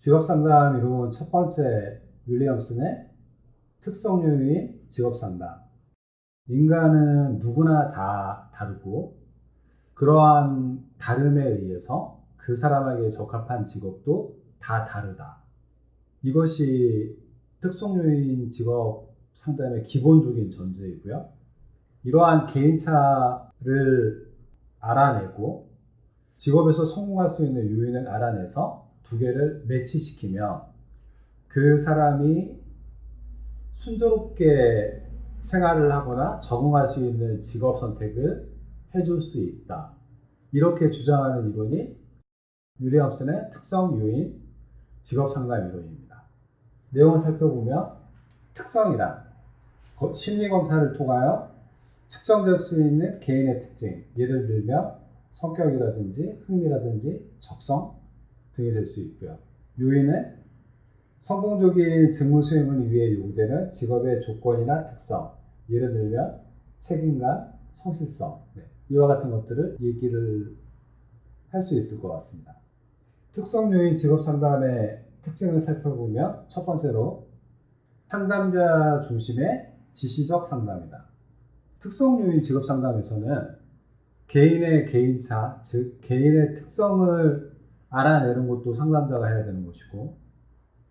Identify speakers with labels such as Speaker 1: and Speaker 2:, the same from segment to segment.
Speaker 1: 직업상담 이론 첫 번째, 윌리엄슨의 특성 요인 직업상담. 인간은 누구나 다 다르고 그러한 다름에 의해서 그 사람에게 적합한 직업도 다 다르다. 이것이 특성 요인 직업 상담의 기본적인 전제이고요. 이러한 개인차를 알아내고 직업에서 성공할 수 있는 요인을 알아내서 두 개를 매치시키면 그 사람이 순조롭게 생활을 하거나 적응할 수 있는 직업 선택을 해줄 수 있다. 이렇게 주장하는 이론이 윌리엄슨의 특성 요인 직업 상담 이론입니다. 내용을 살펴보면 특성이란 심리 검사를 통하여 측정될 수 있는 개인의 특징, 예를 들면 성격이라든지 흥미라든지 적성 등이 될 수 있고요. 요인은 성공적인 직무 수행을 위해 요구되는 직업의 조건이나 특성, 예를 들면 책임감, 성실성, 이와 같은 것들을 얘기를 할 수 있을 것 같습니다. 특성 요인 직업 상담의 특징을 살펴보면 첫 번째로 상담자 중심의 지시적 상담이다. 특성 요인 직업 상담에서는 개인의 개인차, 즉 개인의 특성을 알아내는 것도 상담자가 해야 되는 것이고,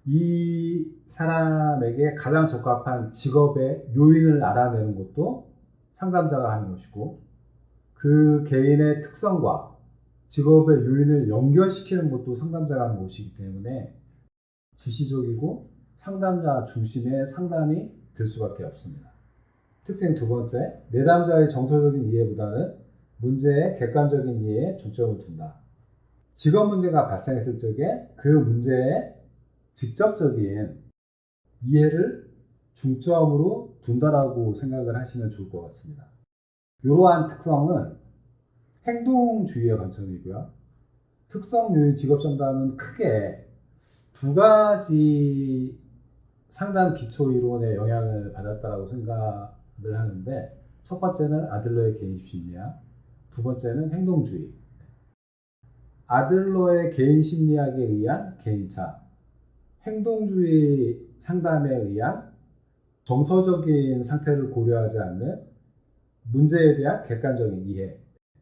Speaker 1: 이 사람에게 가장 적합한 직업의 요인을 알아내는 것도 상담자가 하는 것이고, 그 개인의 특성과 직업의 요인을 연결시키는 것도 상담자가 하는 것이기 때문에 지시적이고 상담자 중심의 상담이 될 수밖에 없습니다. 특징 두 번째, 내담자의 정서적인 이해보다는 문제의 객관적인 이해에 중점을 둔다. 직업 문제가 발생했을 적에 그 문제에 직접적인 이해를 중점으로 둔다라고 생각을 하시면 좋을 것 같습니다. 이러한 특성은 행동주의의 관점이고요. 특성 요인 직업 상담은 크게 두 가지 상담 기초 이론의 영향을 받았다고 생각을 하는데, 첫 번째는 아들러의 개인식 심리학, 두 번째는 행동주의. 아들러의 개인 심리학에 의한 개인차, 행동주의 상담에 의한 정서적인 상태를 고려하지 않는 문제에 대한 객관적인 이해,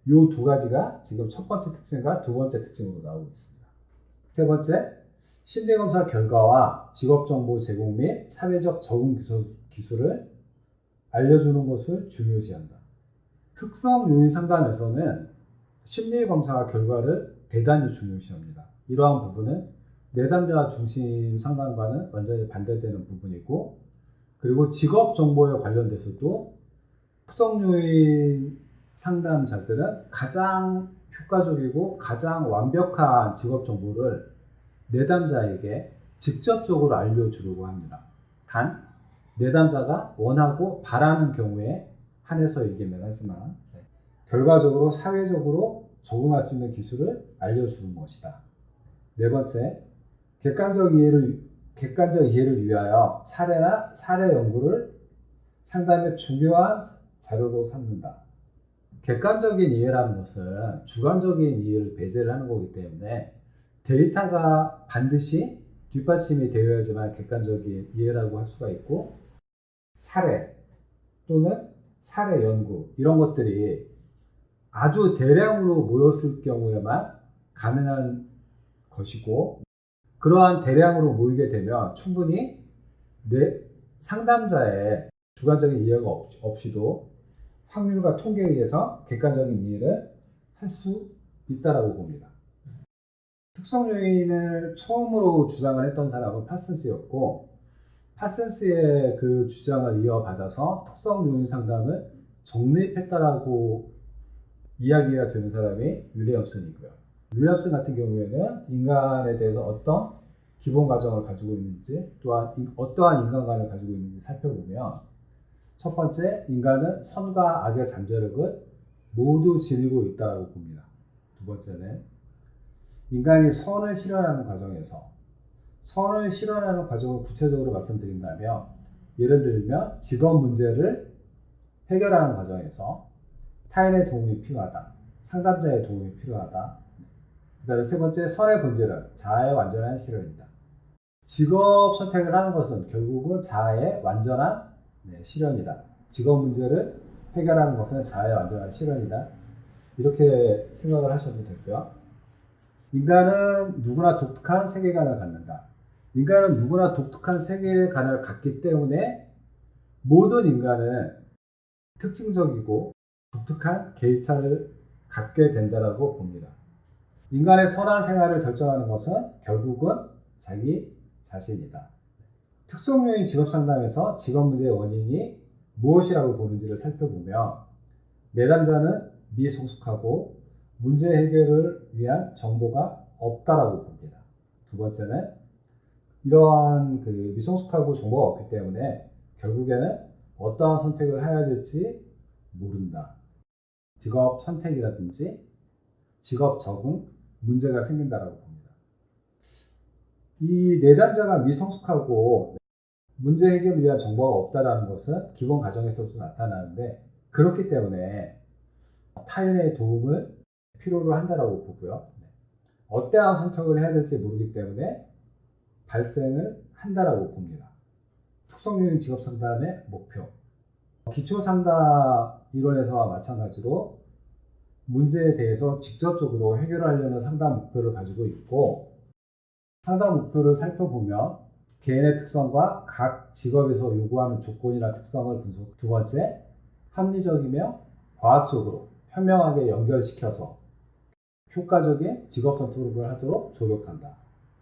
Speaker 1: 이 두 가지가 지금 첫 번째 특징과 두 번째 특징으로 나오고 있습니다. 세 번째, 심리검사 결과와 직업정보 제공 및 사회적 적응 기술을 알려주는 것을 중요시한다. 특성 요인 상담에서는 심리검사 결과를 대단히 중요시합니다. 이러한 부분은 내담자 중심 상담과는 완전히 반대되는 부분이고, 그리고 직업 정보에 관련돼서도 특성 요인 상담자들은 가장 효과적이고 가장 완벽한 직업 정보를 내담자에게 직접적으로 알려주려고 합니다. 단, 내담자가 원하고 바라는 경우에 한해서이기는 하지만, 결과적으로 사회적으로 적응할 수 있는 기술을 알려주는 것이다. 네 번째, 객관적 이해를 위하여 사례나 사례 연구를 상담의 중요한 자료로 삼는다. 객관적인 이해라는 것은 주관적인 이해를 배제를 하는 거기 때문에 데이터가 반드시 뒷받침이 되어야지만 객관적인 이해라고 할 수가 있고, 사례 또는 사례 연구 이런 것들이 아주 대량으로 모였을 경우에만 가능한 것이고, 그러한 대량으로 모이게 되면 충분히 상담자의 주관적인 이해가 없이도 확률과 통계에 의해서 객관적인 이해를 할 수 있다고 봅니다. 특성 요인을 처음으로 주장을 했던 사람은 파슨스였고, 파슨스의 그 주장을 이어받아서 특성 요인 상담을 정립했다라고 이야기가 되는 사람이 윌리엄슨이고요. 윌리엄슨 같은 경우에는 인간에 대해서 어떤 기본 가정을 가지고 있는지, 또한 어떠한 인간관을 가지고 있는지 살펴보면, 첫 번째, 인간은 선과 악의 잠재력을 모두 지니고 있다고 봅니다. 두 번째는 인간이 선을 실현하는 과정에서, 선을 실현하는 과정을 구체적으로 말씀드린다면, 예를 들면 직업 문제를 해결하는 과정에서 타인의 도움이 필요하다, 상담자의 도움이 필요하다. 그 다음에 세 번째, 선의 본질은 자아의 완전한 실현이다. 직업 선택을 하는 것은 결국은 자아의 완전한 실현이다. 직업 문제를 해결하는 것은 자아의 완전한 실현이다. 이렇게 생각을 하셔도 되고요. 인간은 누구나 독특한 세계관을 갖는다. 인간은 누구나 독특한 세계관을 갖기 때문에 모든 인간은 특징적이고 독특한 개인차를 갖게 된다고 봅니다. 인간의 선한 생활을 결정하는 것은 결국은 자기 자신이다. 특성요인 직업상담에서 직업 문제의 원인이 무엇이라고 보는지를 살펴보면 내담자는 미성숙하고 문제 해결을 위한 정보가 없다라고 봅니다. 두 번째는 이러한 미성숙하고 정보가 없기 때문에 결국에는 어떠한 선택을 해야 될지 모른다. 직업 선택이라든지 직업 적응 문제가 생긴다라고 봅니다. 이 내담자가 미성숙하고 문제 해결을 위한 정보가 없다라는 것은 기본 가정에서도 나타나는데 그렇기 때문에 타인의 도움을 필요로 한다라고 보고요. 어떠한 선택을 해야 될지 모르기 때문에 발생을 한다라고 봅니다. 특성요인 직업 상담의 목표. 기초 상담 이론에서와 마찬가지로 문제에 대해서 직접적으로 해결하려는 상담 목표를 가지고 있고 상담 목표를 살펴보면 개인의 특성과 각 직업에서 요구하는 조건이나 특성을 분석. 두 번째, 합리적이며 과학적으로 현명하게 연결시켜서 효과적인 직업 선택을 하도록 조력한다.